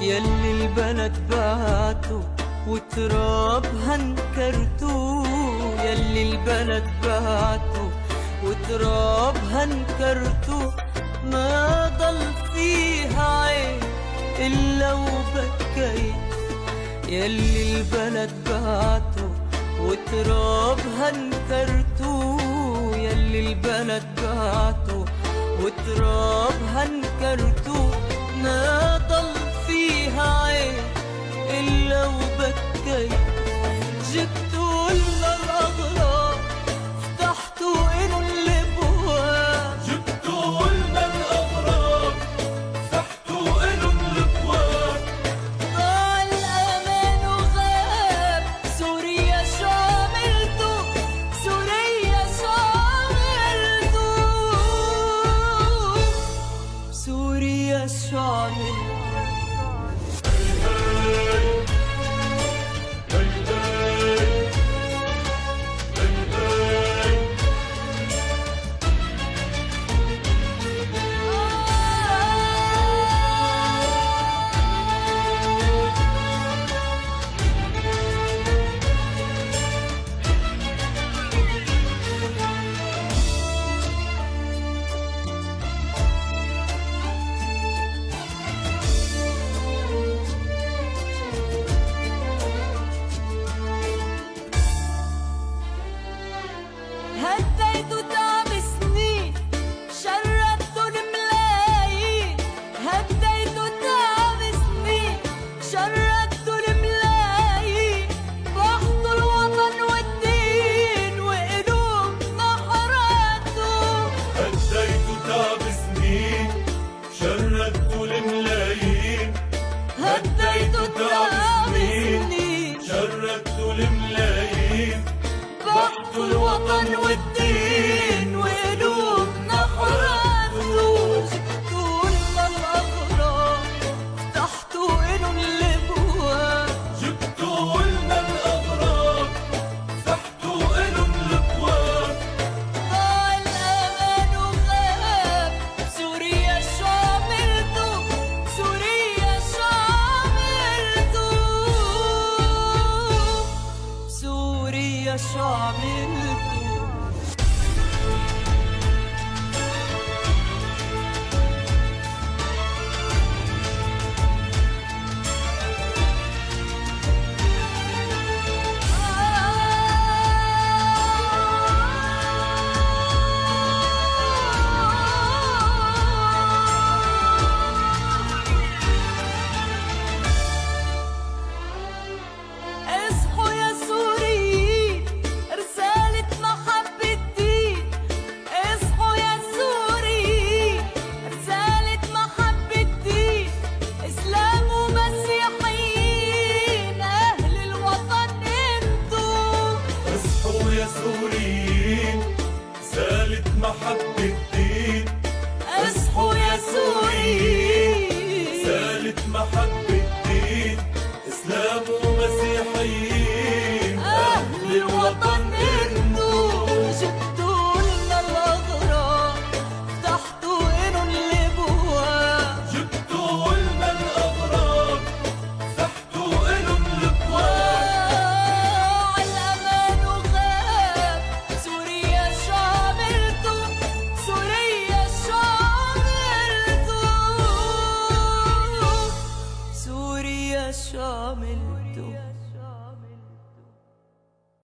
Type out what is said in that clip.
يلي البلد بعتو وترابها انكرتو، يلي البلد بعتو وترابها انكرتو، ما ضل فيها عين إلا وبكيت. يلي البلد بعتو وترابها انكرتو، يلي البلد بعتو وترابها انكرتو، ما ضل فيها عين إلا وبكيت. جبتوا لنا الأغراض فتحتوا إنو الأبواب، جبتوا لنا الأغراض فتحتوا إنو الأبواب. ضاع الأمان وغاب سوريا شو عملتوا، سوريا شو عملتوا، سوريا شو عملتوا. هديتوا تعب سنين شردتوا الملايين، هديتوا تعب سنين شردتوا الملايين، بحطوا الوطن والدين وقلوبنا حرقتوا. هديتوا تعب سنين شردتوا الملايين، هديتوا تعب سنين شردتوا الملايين، بحطوا الوطن والدين وقلوبنا حرقتوا. جبتوا لنا الأغراض فتحتوا إنو الأبواب، جبتوا لنا الأغراض فتحتوا إنو الأبواب. ضاع الأمان وغاب سوريا شو عملتوا، سوريا شو عملتوا، سوريا شو عملتوا. اصحوا يا سوريين رسالة محبة دين، اصحوا يا سوريين رسالة محبة دين، إسلام ومسيحيين أهل الوطن انتو. اصحوا يا سوريين رسالة محبة الدين، اصحوا يا سوريين رسالة محبة الدين، إسلام ومسيحيين أهل الوطن انتو. جبتوا لنا الأغراض فتحتوا إنو الأبواب، جبتوا لنا الأغراض فتحتوا إنو الأبواب. ضاع الأمان وغاب سوريا شو عملتوا، سوريا شو عملتوا، سوريا شو عملتوا.